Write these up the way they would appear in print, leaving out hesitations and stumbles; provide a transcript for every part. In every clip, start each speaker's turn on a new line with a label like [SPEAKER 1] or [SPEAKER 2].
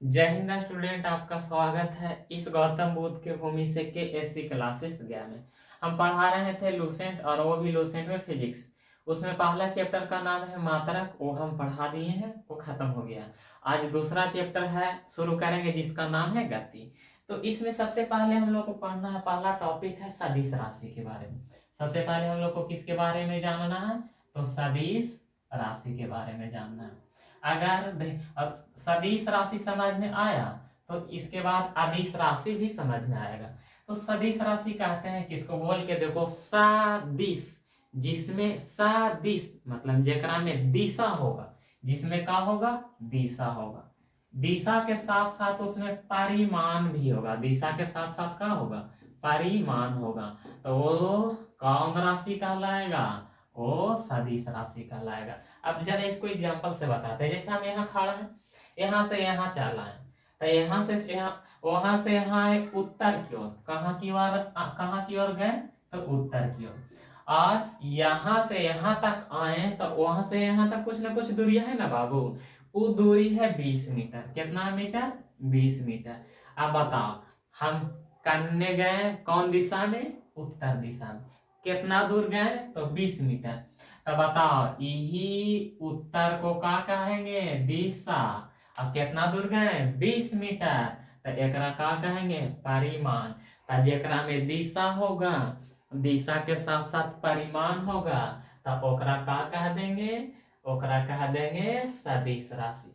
[SPEAKER 1] जय हिंद स्टूडेंट, आपका स्वागत है इस गौतम बुद्ध के भूमि से के एससी क्लासेस गया में। हम पढ़ा रहे थे लूसेंट, और वो भी लूसेंट में फिजिक्स। उसमें पहला चैप्टर का नाम है मात्रक, वो हम पढ़ा दिए हैं, वो खत्म हो गया। आज दूसरा चैप्टर है, शुरू करेंगे, जिसका नाम है गति। तो इसमें सबसे पहले हम लोग को पढ़ना है, पहला टॉपिक है सदिश राशि के बारे में। सबसे पहले हम लोग को किसके बारे में जानना है? तो सदिश राशि के बारे में जानना है। अगर सदिश राशि समझ में आया तो इसके बाद अदिश राशि भी समझ में आएगा। तो सदिश राशि कहते हैं किसको? बोल के देखो, सदिश, जिसमें सदिश मतलब जेकरा में दिशा होगा, जिसमें का होगा? दिशा होगा। दिशा के साथ साथ उसमें परिमाण भी होगा। दिशा के साथ साथ का होगा? परिमाण होगा। तो वो कौन राशि कहलाएगा? वो सदिश राशि कहलाएगा। अब जरा इसको एग्जांपल से बताते हैं। जैसे हम यहाँ खड़ा है, यहाँ से यहाँ चला है, तो यहाँ से यहाँ, वहां से यहाँ है उत्तर की ओर। कहाँ की ओर गए? तो उत्तर की ओर। और यहाँ से यहाँ तक आए तो वहां से यहाँ तक कुछ ना कुछ दूरी है ना बाबू। वो दूरी है 20 मीटर। कितना मीटर? 20 मीटर। अब बताओ, हम करने गए कौन दिशा में? उत्तर दिशा में। कितना दूर गए? तो 20 मीटर। तो बताओ, यही उत्तर को क्या कहेंगे? दिशा। अब कितना दूर गए? 20 मीटर। तो एकरा का कहेंगे? परिमाण। तो जेकरा में दिशा होगा, दिशा के साथ साथ परिमाण होगा, तब ओकरा का कह देंगे? ओकरा कह देंगे सदिश राशि।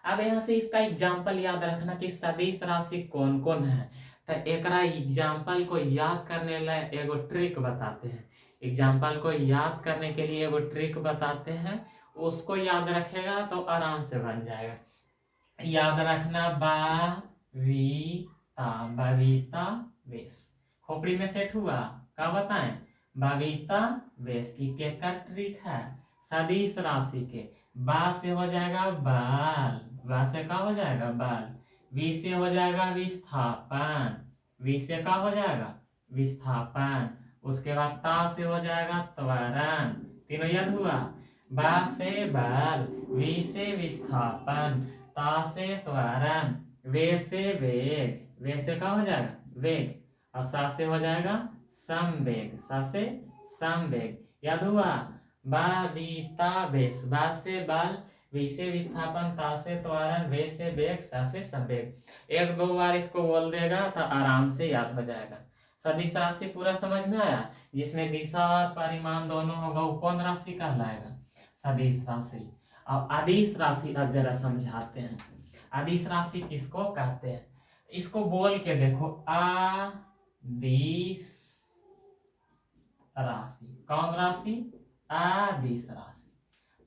[SPEAKER 1] अब यहाँ से इसका एग्जाम्पल याद रखना कि सदिश राशि कौन कौन है। तो एकरा एग्जाम्पल को याद करने ला एगो ट्रिक बताते हैं। एग्जाम्पल को याद करने के लिए एगो ट्रिक बताते हैं, उसको याद रखेगा तो आराम से बन जाएगा। याद रखना, बबीता, बबीता वेश खोपड़ी में सेट हुआ। क्या बताएं? बबीता वेश की क्या ट्रिक है? सदिश राशि के बा से हो जाएगा बाल, बा से का हो जाएगा? बाल। वी से हो जाएगा विस्थापन, वी से का हो जाएगा? विस्थापन। उसके बाद ता से हो जाएगा त्वरण। तीनों याद हुआ। बा से बाल, वी से विस्थापन, ता से त्वरण, वे से वेग, वे से का हो जाएगा? वेग। और सा से हो जाएगा समवेग, सा से समवेग। याद हुआ। बबीता वेश, बा से बाल, वी से विस्थापन, ता से त्वरण, वे से वेग, सा से संवेग। एक दो बार इसको बोल देगा तो आराम से याद हो जाएगा। सदिश राशि पूरा समझ में आया? जिसमें दिशा और परिमाण दोनों होगा, वो कौन राशि कहलाएगा? सदिश राशि। और अदिश राशि अब जरा समझाते हैं। अदिश राशि किसको कहते हैं? इसको बोल के देखो, अदिश राशि। कौन राशि? अदिश राशि।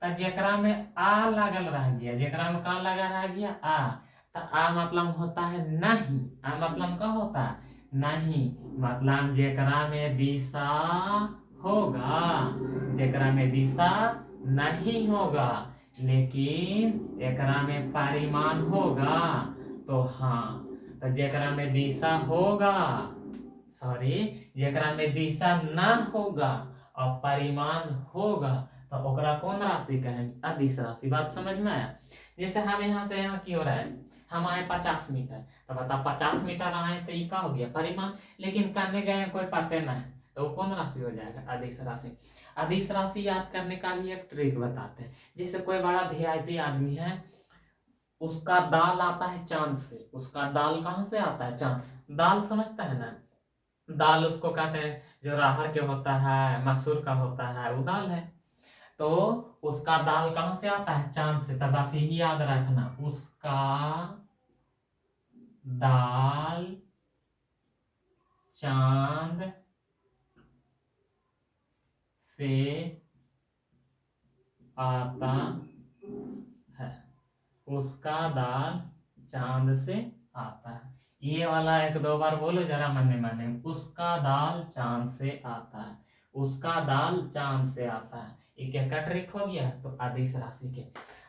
[SPEAKER 1] तो जेकरा में आ लगल रह गया, जेकरा में का लगा रह गया? आ। तो आ मतलब होता है नहीं। आ मतलब का होता है? नहीं। मतलब जेकरा में दिशा होगा, जेकरा में दिशा नहीं होगा, लेकिन एकरा में परिमाण होगा, तो हाँ। तो जेकरा में दिशा होगा, सॉरी, जेकरा में दिशा ना होगा और परिमाण होगा, तो ओकरा कौन राशि कहेंगे? अदिश राशि। बात समझ में आया? जैसे हम यहाँ से यहाँ की ओर आए, हम आए 50 मीटर, तो बता 50 मीटर आए तो ये का हो गया? परिमाण। लेकिन करने गए कोई पते ना है, तो वो कौन राशि हो जाएगा? अदिश राशि। अदिश राशि याद करने का भी एक ट्रिक बताते हैं। जैसे कोई बड़ा वीआईपी आदमी है, उसका दाल आता है चांद से। उसका दाल कहाँ से आता है? चांद। दाल समझता है ना? दाल उसको कहते हैं, जो राहर के होता है, मसूर का होता है, वो दाल है। तो उसका दाल कहां से आता है? चांद से। तब बस यही याद रखना, उसका दाल चांद से आता है। उसका दाल चांद से आता है। ये वाला एक दो बार बोलो जरा मने मने। उसका दाल चांद से आता है, उसका दाल चांद से आता है। ये क्या का ट्रिक हो गया? तो अदिश राशि के।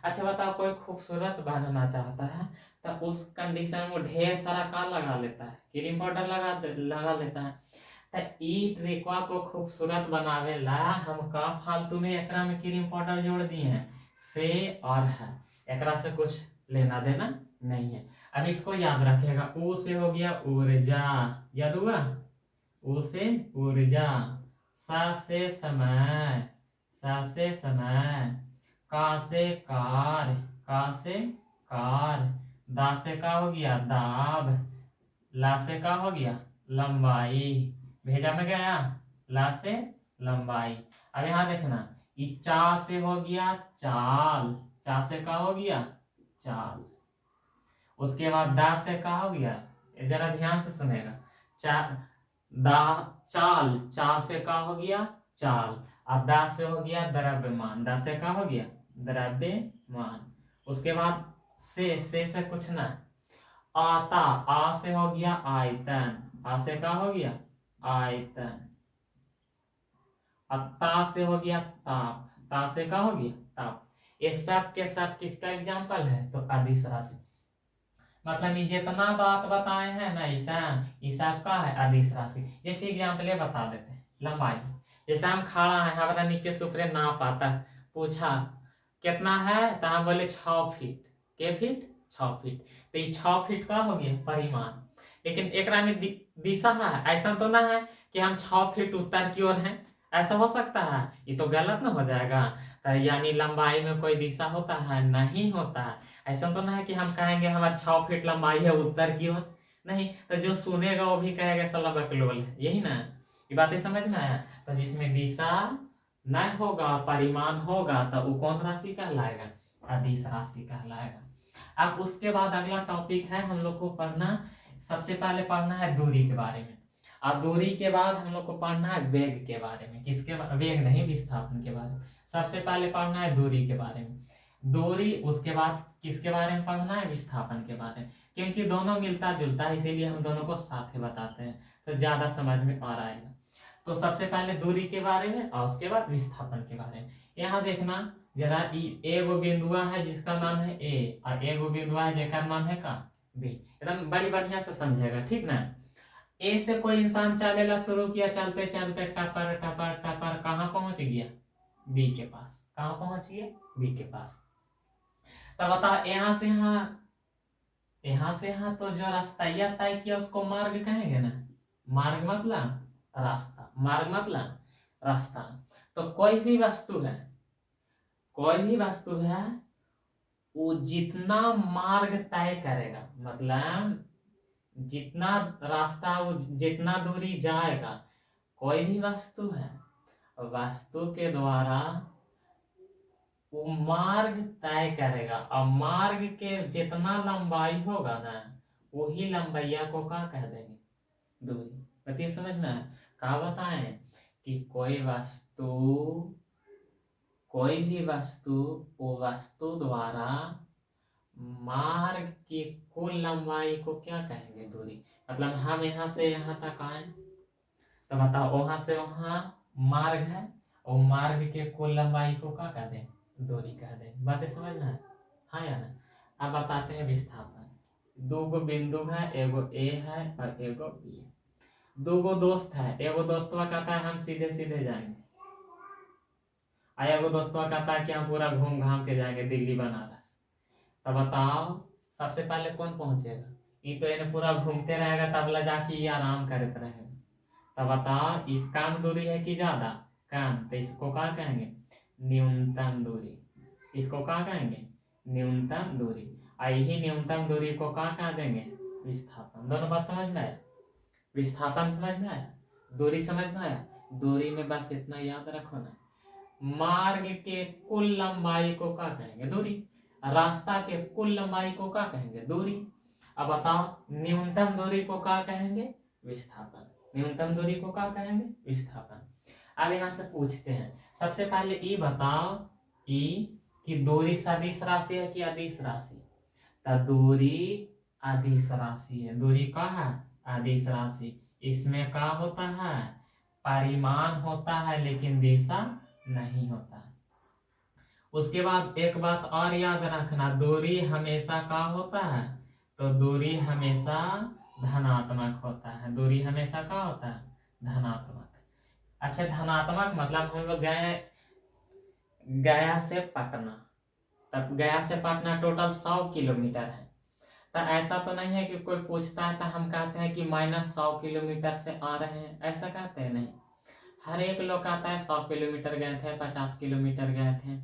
[SPEAKER 1] अच्छा बताओ, कोई खूबसूरत बनना चाहता है तो उस कंडीशन में वो ढेर सारा का लगा लेता है? क्रीम पाउडर लगा लेता है। तो ई ट्रिकवा को खूबसूरत बनावे ला हम का फालतू में एकरा में क्रीम पाउडर जोड़ दिए हैं? से और है, एकरा से कुछ लेना देना नहीं है। अब इसको याद रखिएगा, ऊ से हो गया ऊर्जा, याद हुआ, ऊ से ऊर्जा, सा से समय, सा से समय, का से कार, का से कार, दा से का हो गया दाब, ला से का हो गया लंबाई, भेजा में गया, ला से लंबाई। अब यहाँ देखना, ये चा से हो गया चाल, चा से का हो गया चाल, उसके बाद दा से का हो गया, जरा ध्यान से सुनेगा, चा दा चाल, चा से का हो गया चाल, अब दा से हो गया द्रव्यमान, दा से का हो गया द्रव्यमान। उसके बाद से कुछ ना, आता, आ से हो गया आयतन, आ से का हो गया आयतन, अब ता से हो गया ताप, ता से का हो गया ताप। ये सब के सब किसका एग्जाम्पल है, तो अदिश राशि, मतलब ये जितना बात बताए हैं ना ये सब का है अदिश राशि। जैसे एग्जाम्पल ये बता देते हैं, लंबाई, जैसे हम खड़ा है, हमारा नीचे से ऊपर नाप आता है, पूछा कितना है, तो हम बोले 6 फीट, के फीट 6 फीट, तो ये 6 फीट का हो गया परिमाण। लेकिन एक में दिशा है, ऐसा तो ना है कि हम 6 फीट उत्तर की ओर हैं, ऐसा हो सकता है, ये तो गलत ना हो जाएगा। तो यानी लंबाई में कोई दिशा होता है, नहीं होता है। ऐसा तो ना है कि हम कहेंगे हमारे 6 फीट लंबाई है उत्तर की ओर, नहीं, तो जो सुनेगा वो भी कहेगा साला बकलोल है, यही ना, ये बातें समझ में आया। तो जिसमें दिशा न होगा, परिमाण होगा, तो वो कौन राशि कहलाएगा, अदिश राशि कहलाएगा। अब उसके बाद अगला टॉपिक है हम लोग को पढ़ना, सबसे पहले पढ़ना है दूरी के बारे में, और दूरी के बाद हम लोग को पढ़ना है वेग के बारे में, किसके वेग नहीं, विस्थापन के बारे में। सबसे पहले पढ़ना है दूरी के बारे में, दूरी, उसके बाद किसके बारे में पढ़ना है, विस्थापन के बारे में, क्योंकि दोनों मिलता जुलता है, इसीलिए हम दोनों को साथ ही बताते हैं, तो ज्यादा समझ में आ रहा है। तो सबसे पहले दूरी के बारे में और उसके बाद विस्थापन के बारे में। यहाँ देखना जरा, एगो बिंदुआ है जिसका नाम है ए, और एगो बिंदुआ है जिसका नाम है का बी, एकदम बड़ी बढ़िया से समझेगा, ठीक ना। ए से कोई इंसान चलेला शुरू किया, चलते चलते टपर टपर टपर कहाँ पहुंच गया, बी के पास, कहाँ पहुंच गया, बी के पास। तब बता, यहाँ से यहाँ तो जो रास्ता तय किया उसको मार्ग कहेंगे ना, मार्ग मतलब रास्ता, मार्ग मतलब रास्ता। तो कोई भी वस्तु है, कोई भी वस्तु है, वो जितना मार्ग तय करेगा, मतलब जितना रास्ता, वो जितना दूरी जाएगा, कोई भी वस्तु है, वस्तु के द्वारा वो मार्ग तय करेगा, और मार्ग के जितना लंबाई होगा ना, वही लंबाइया को क्या कह देंगे, दूरी। बताइए समझ में आया? क्या बताएं कि कोई भी वस्तु वो वस्तु द्वारा मार्ग की कुल लंबाई को क्या कहेंगे, दूरी। मतलब हम यहाँ से यहाँ तक आए, तो बताओ वहां से वहां मार्ग है, और मार्ग के कुल लंबाई को क्या कह दें, दूरी कह दें। बातें समझ में आए? हाँ या ना। अब बताते हैं विस्थापन। दो गो बिंदु है, एगो ए है और एगो बी है। दो गो दोस्त है, एगो दोस्तवा कहता है हम सीधे सीधे जाएंगे, और एगो दोस्तवा कहता है कि हम पूरा घूम घाम के जाएंगे दिल्ली बनारस। तो बताओ सबसे पहले कौन पहुंचेगा, ये तो इन्हें पूरा घूमते रहेगा, तब ला जाके ये आराम करते रहेगा। तो बताओ ये कम दूरी है कि ज्यादा, कम, तो इसको क्या कहेंगे, न्यूनतम दूरी। इसको क्या कहेंगे, न्यूनतम दूरी। और यही न्यूनतम दूरी को क्या कह देंगे, विस्थापन। दोनों बात समझ में आया? विस्थापन समझ में आया, दूरी समझ में आया। दूरी में बस इतना याद रखो ना, मार्ग के कुल लंबाई को क्या कहेंगे, दूरी। रास्ता के कुल लंबाई को क्या कहेंगे, दूरी। अब बताओ न्यूनतम दूरी को क्या कहेंगे, विस्थापन। न्यूनतम दूरी को क्या कहेंगे, विस्थापन। अब यहाँ से पूछते हैं, सबसे पहले ये बताओ कि दूरी सदिश राशि है कि अदिश राशि। तो दूरी अदिश राशि है, दूरी का है अदिश राशि। इसमें क्या होता है, परिमाण होता है लेकिन दिशा नहीं होता। उसके बाद एक बात और याद रखना, दूरी हमेशा का होता है, तो दूरी हमेशा धनात्मक होता है। दूरी हमेशा का होता है, धनात्मक। अच्छा, धनात्मक मतलब हम लोग गए गया से पटना, तब गया से पटना टोटल 100 किलोमीटर है। तो ऐसा तो नहीं है कि कोई पूछता है तो हम कहते हैं कि -100 किलोमीटर से आ रहे हैं, ऐसा कहते हैं नहीं। हर एक लोग कहता है 100 किलोमीटर गए थे, 50 किलोमीटर गए थे,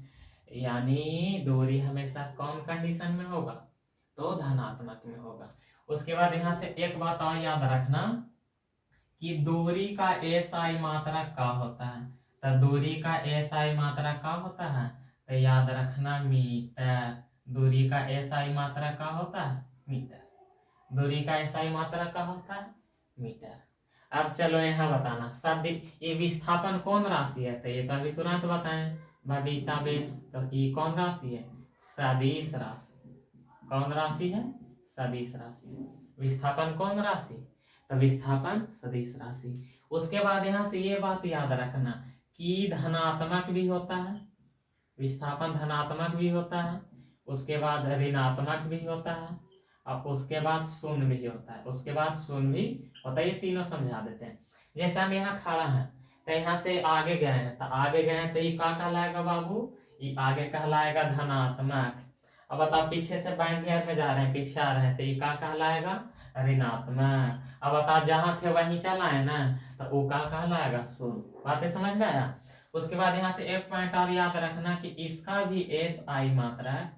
[SPEAKER 1] यानी दूरी हमेशा कौन कंडीशन में होगा, तो धनात्मक में होगा। उसके बाद यहाँ से एक बात और याद रखना कि दूरी का एसआई मात्रक का होता है। तो दूरी का एसआई मात्रक का होता है, तो याद रखना मीटर। दूरी का एसआई मात्रक का होता है मीटर। दूरी का एसआई मात्रक का होता है मीटर। अब चलो यहाँ बताना सदिश, ये विस्थापन कौन राशि है, तो ये तो अभी तुरंत बताएं बबीता बेस। तो ये कौन राशि है, सदिश राशि। कौन राशि है, सदिश राशि। विस्थापन कौन राशि, तो विस्थापन सदिश राशि। उसके बाद यहाँ से ये बात याद रखना कि धनात्मक भी होता है, विस्थापन धनात्मक भी होता है, उसके बाद ऋणात्मक भी होता है, और उसके बाद शून्य भी होता है, उसके बाद शून्य भी होता है। ये तीनों समझा देते हैं। जैसे हम यहाँ खड़ा हैं, तो यहाँ से आगे गए हैं, तो आगे गए हैं तो ये क्या कहलाएगा बाबू, ये आगे कहलाएगा धनात्मक। अब बताओ पीछे से बाएं गियर में जा रहे हैं, पीछे आ रहे हैं, तो ये क्या कहलाएगा, ऋणात्मक। अब बताओ जहां थे वहीं चला है ना, तो वो क्या कहलाएगा, शून्य। बातें समझ में आया। उसके बाद यहाँ से एक पॉइंट और याद रखना कि इसका भी एस आई मात्रक,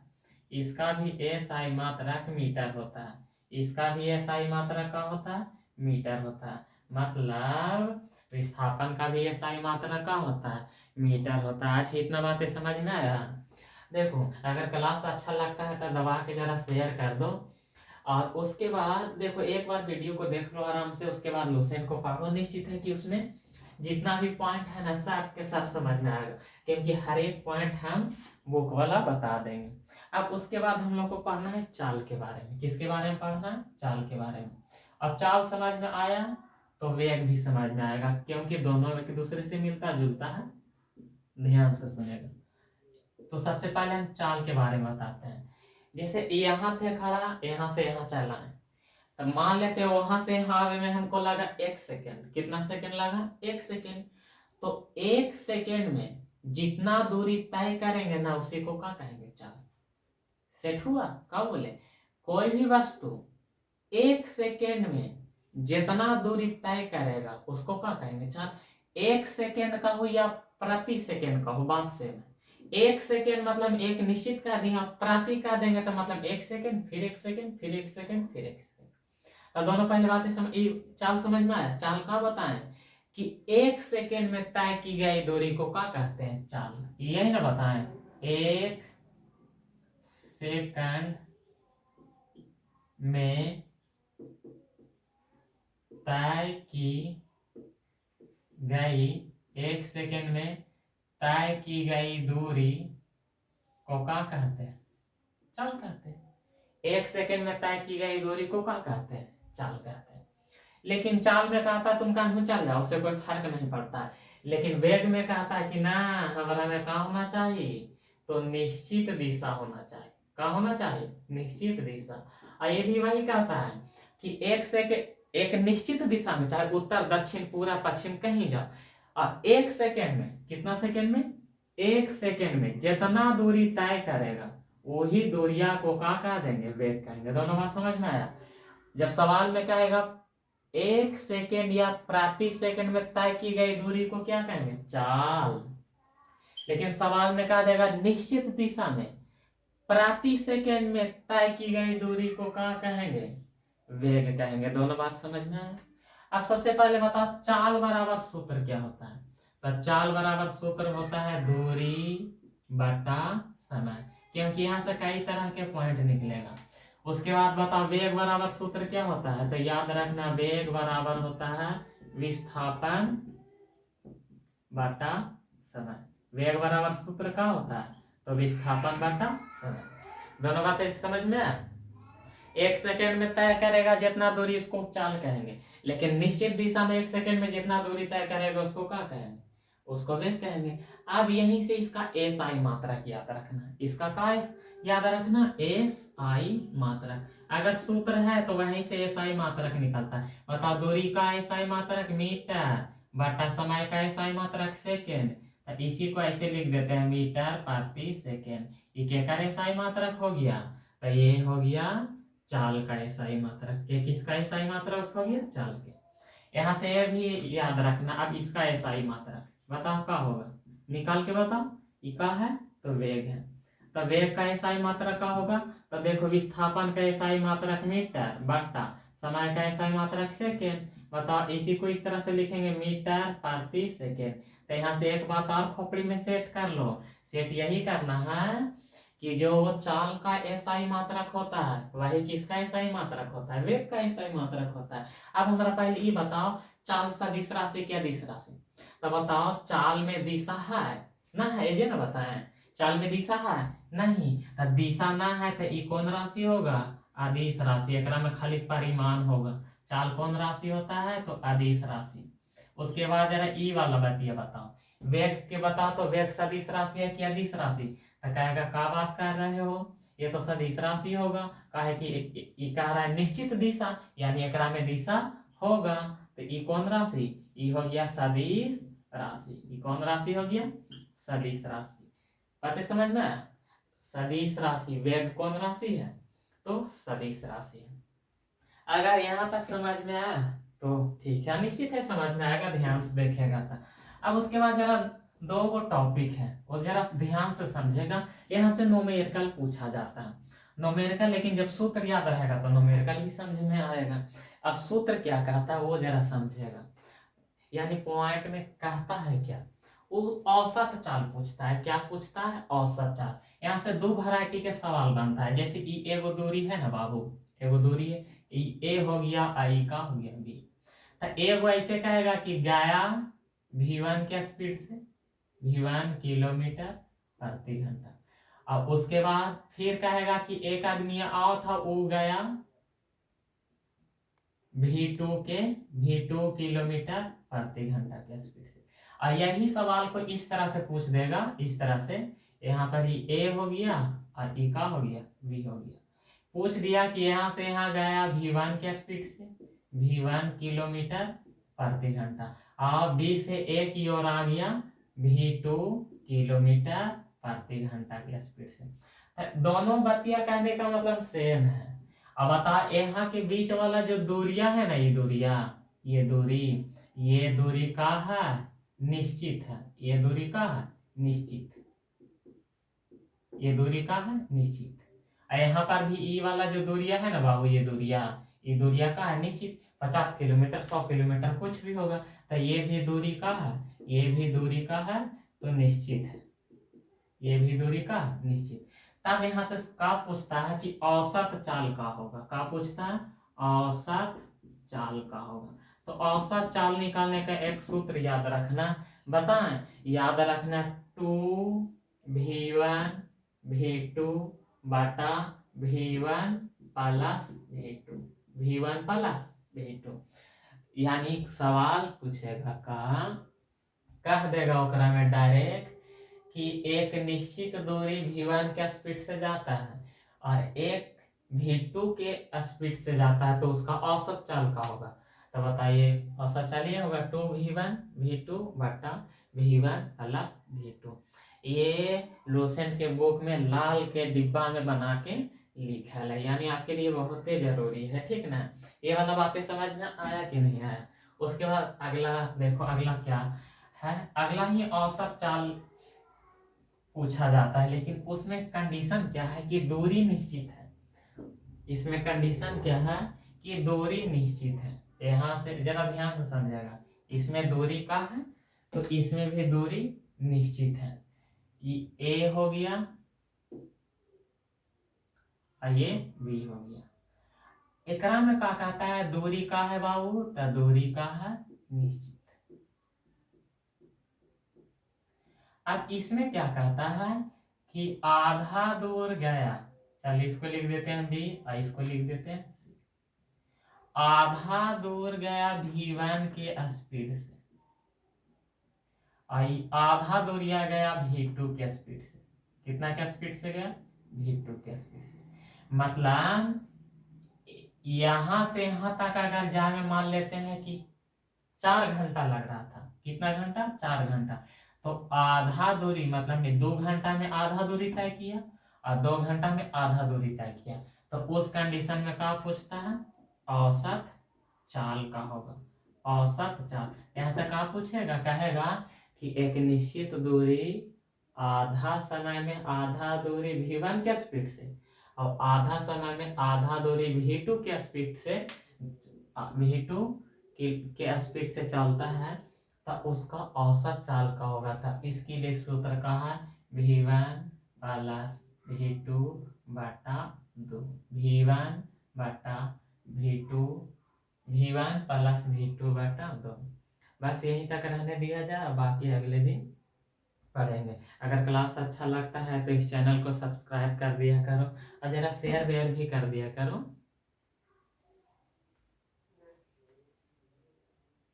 [SPEAKER 1] इसका भी एस आई मात्रक मीटर होता है, इसका भी एस आई मात्रक का होता है मीटर होता है। मतलब विस्थापन का भी एस आई मात्रक का होता है मीटर होता है। अच्छा इतना बातें समझ में आया। देखो अगर क्लास अच्छा लगता है तो दबा के जरा शेयर कर दो, और उसके बाद देखो एक बार वीडियो को देख लो आराम से, उसके बाद लूसेंट को पढ़ो। निश्चित है कि उसमें जितना भी पॉइंट है ना सब के सब समझ में आएगा, क्योंकि हर एक पॉइंट हम बुक वाला बता देंगे। अब उसके बाद हम लोग को पढ़ना है चाल के बारे में। किसके बारे में पढ़ना है, चाल के बारे में। अब चाल समझ में आया तो वेग भी समझ में आएगा, क्योंकि दोनों एक दूसरे से मिलता जुलता है। ध्यान से सुनेगा। तो सबसे पहले हम चाल के बारे में बताते हैं। जैसे यहाँ थे खड़ा, यहाँ से यहाँ चला है, तो मान लेते हैं वहां से यहाँ आने में हमको लगा 1 सेकेंड। कितना सेकेंड लगा, 1 सेकेंड। तो 1 सेकेंड में जितना दूरी तय करेंगे ना उसी को क्या कहेंगे, चाल। सेट हुआ, क्या बोले, कोई भी वस्तु 1 सेकेंड में जितना दूरी तय करेगा उसको क्या कहेंगे, चाल। 1 सेकेंड का हो या प्रति सेकेंड का हो, बात सेम है। 1 सेकेंड मतलब एक निश्चित का दिया, प्रति का देंगे तो मतलब 1 सेकेंड, फिर 1 सेकेंड, फिर 1 सेकेंड, फिर 1 सेकेंड। तो दोनों पहले बातें चाल समझ में आया। चाल का बताएं कि 1 सेकेंड में तय की गई दूरी को क्या कहते हैं, चाल। यही ना बताएं, 1 सेकंड में तय की गई, 1 सेकेंड में तय की गई दूरी को क्या कहते हैं, चाल कहते हैं। 1 सेकेंड में तय की गई दूरी को क्या कहते हैं, चाल कहते हैं। लेकिन चाल में कहता है तुम कहीं चल जाओ, उससे कोई फर्क नहीं पड़ता है। लेकिन वेग में कहता है कि ना हमारा में क्या होना चाहिए, तो निश्चित दिशा होना चाहिए। क्या होना चाहिए, निश्चित दिशा। और ये भी वही कहता है कि 1 सेकेंड एक निश्चित दिशा में, चाहे उत्तर दक्षिण पूरा पश्चिम कहीं जाओ, और 1 सेकेंड में, कितना सेकेंड में, 1 सेकेंड में जितना दूरी तय करेगा वही दूरिया को क्या कह देंगे, वेग कहेंगे। दोनों बात समझ में आया। जब सवाल में कहेगा 1 सेकेंड या प्रति सेकेंड में तय की गई दूरी को क्या कहेंगे, चाल। लेकिन सवाल में कहा देगा निश्चित दिशा में प्रति सेकेंड में तय की गई दूरी को क्या कहेंगे, वेग कहेंगे। दोनों बात समझ में आया। अब सबसे पहले बताओ चाल बराबर सूत्र क्या होता है। तो चाल बराबर सूत्र होता है दूरी बटा समय, क्योंकि यहाँ से कई तरह के पॉइंट निकलेगा। उसके बाद बताओ वेग बराबर सूत्र क्या होता है। तो याद रखना वेग बराबर होता है विस्थापन बटा समय। वेग बराबर सूत्र क्या होता है, तो विस्थापन बटा समय। दोनों बातें समझ में आया। 1 सेकेंड में तय करेगा जितना दूरी उसको चाल कहेंगे, लेकिन निश्चित दिशा में 1 सेकेंड में जितना दूरी तय करेगा उसको क्या कहेंगे, उसको वेग कहेंगे। अब यहीं से इसका एस आई मात्रक याद रखना। इसका क्या याद रखना, एस आई मात्रक। अगर सूत्र है तो वहीं से एस आई मात्रक निकलता है। बताओ दूरी का एस आई मात्रक मीटर बटा समय का एस आई मात्रक सेकेंड। तो इसी को ऐसे लिख देते हैं मीटर प्रति सेकेंड। ये केकर एसआई मात्रक हो गया, तो ये हो गया चाल का एसआई मात्रक। ये किसका एसआई मात्रक हो गया, चाल के। यहाँ से ये भी याद रखना। अब इसका एसआई मात्रक बताओ क्या होगा, निकाल के बताओ। ये क्या है, तो वेग है। तो वेग का एसआई मात्रक क्या होगा, तो देखो विस्थापन का एसआई मात्रक मीटर बटा समय का एसआई मात्रक सेकेंड। बताओ इसी को इस तरह से लिखेंगे मीटर प्रति सेकेंड। तो यहाँ से एक बात और खोपड़ी में सेट कर लो, सेट यही करना है कि जो वो चाल का एसआई मात्रक होता है वही किसका एसआई मात्रक होता है, वेग का एसआई मात्रक होता है। अब हमारा पहले ये बताओ चाल सदिश राशि क्या दिश राशि, तो बताओ चाल में दिशा है ना, है ये ना बताएं, चाल में दिशा है नहीं, तो दिशा ना है तो ई कौन राशि होगा, अदिश राशि। एकरा में खाली परिमाण होगा। चाल कौन राशि होता है, तो अदिश राशि। उसके बाद जरा ई वाला बतिया बताओ, वेग के बताओ तो वेग सदिश राशि है कि अदिश राशि, तो कहेगा क्या बात कर रहे हो, ये तो सदिश राशि होगा। काहे कि ई कह रहा है निश्चित दिशा, यानी एकरा में दिशा होगा। तो ई कौन राशि, ई हो गया सदिश राशि। ई कौन राशि हो गया, सदिश राशि। बातें समझ में आया? सदिश राशि, वेग कौन राशि है, तो सदिश राशि है। अगर यहाँ तक समझ में आया तो ठीक है, निश्चित है समझ में आएगा, ध्यान से देखेगा तो। अब उसके बाद जरा दो गो टॉपिक है और जरा ध्यान से समझेगा। यहाँ से न्यूमेरिकल पूछा जाता है, न्यूमेरिकल, लेकिन जब सूत्र याद रहेगा तो न्यूमेरिकल भी समझ में आएगा। अब सूत्र क्या कहता है वो जरा समझेगा, यानी पॉइंट में कहता है क्या, वो औसत चाल पूछता है। क्या पूछता है, औसत चाल। यहाँ से दो वैरायटी के सवाल बनता है, जैसे ई एगो दूरी है ना बाबू, एगो दूरी है, ए हो गया, आई का हो गया बी। तो एगो ऐसे कहेगा कि गया v1 के स्पीड से, v1 किलोमीटर प्रति घंटा। और उसके बाद फिर कहेगा कि एक आदमी आओ था, वो गया v2 किलोमीटर प्रति घंटा के स्पीड से। और यही सवाल को इस तरह से पूछ देगा, इस तरह से। यहाँ पर ही ए हो गया और ई का हो गया, बी हो गया। पूछ दिया कि यहाँ से यहाँ गया v1 के स्पीड से, v1 किलोमीटर प्रति घंटा, और बी से ए की ओर आ गया v2 किलोमीटर प्रति घंटा के स्पीड से। दोनों बतिया कहने का मतलब सेम है। अब बता, यहाँ के बीच वाला जो दूरिया है ना, ये दूरिया, ये दूरी का है, निश्चित है। ये दूरी का है, निश्चित। ये दूरी का है, निश्चित। यहाँ पर भी ई वाला जो दूरिया है ना बाबू, ये दूरिया का है, निश्चित। 50 किलोमीटर 100 किलोमीटर कुछ भी होगा। तो ये भी दूरी का है, ये भी दूरी का है, तो निश्चित है। ये भी दूरी का निश्चित। तब यहाँ से का पूछता है कि औसत चाल का होगा। का पूछता है, औसत चाल का होगा। तो औसत चाल निकालने का एक सूत्र याद रखना, बताएं, याद रखना 2v1 v2 बटा v1 plus v2, v1 plus v2। यानी सवाल पूछेगा का, कह देगा ओकरा में डायरेक्ट कि एक निश्चित दूरी v1 के स्पीड से जाता है और एक v2 के स्पीड से जाता है, तो उसका औसत चाल का होगा। तो बताइए औसत चाल ये होगा 2v1 v2 बटा v1 प्लस v2। ये लूसेंट के बुक में लाल के डिब्बा में बना के लिखा है, यानी आपके लिए बहुत ही जरूरी है, ठीक ना। ये वाला बातें समझ में आया कि नहीं आया? उसके बाद अगला देखो, अगला क्या है, अगला ही औसत चाल पूछा जाता है, लेकिन उसमें कंडीशन क्या है कि दूरी निश्चित है। इसमें कंडीशन क्या है कि दूरी निश्चित है। यहाँ से जरा ध्यान से समझेगा, इसमें दूरी का है तो इसमें भी दूरी निश्चित है। ये ए हो गया और ये बी हो गया। एकरा में क्या कहता है, दूरी का है बाबू, तो दूरी का है निश्चित। अब इसमें क्या कहता है कि आधा दूर गया, चलिए इसको लिख देते हैं बी और इसको लिख देते हैं सी। आधा दूर गया v1 के स्पीड से, आई आधा दूरिया गया v2 के स्पीड से। कितना के स्पीड से गया, v2 के स्पीड से। मतलब यहां से यहां तक अगर जाए में मान लेते हैं कि 4 घंटा लग रहा था। कितना घंटा, 4 घंटा। तो आधा दूरी मतलब में 2 घंटा में आधा दूरी तय किया और 2 घंटा में आधा दूरी तय किया, तो उस कंडीशन में क्या पूछता है, औसत चाल का होगा। औसत चाल यहाँ से क्या पूछेगा, कहेगा कि एक निश्चित दूरी आधा समय में आधा दूरी v1 के स्पीड से और आधा समय में आधा दूरी v2 के स्पीड से, v2 के स्पीड से चलता है, तो उसका औसत चाल का होगा। था इसके लिए सूत्र का है v1 प्लस v2 बटा 2, v1 बटा v2, v1 प्लस v2 बटा 2। बस यहीं तक रहने दिया जाए, बाकी अगले दिन पढ़ेंगे। अगर क्लास अच्छा लगता है तो इस चैनल को सब्सक्राइब कर दिया करो और जरा शेयर वेयर भी कर दिया करो।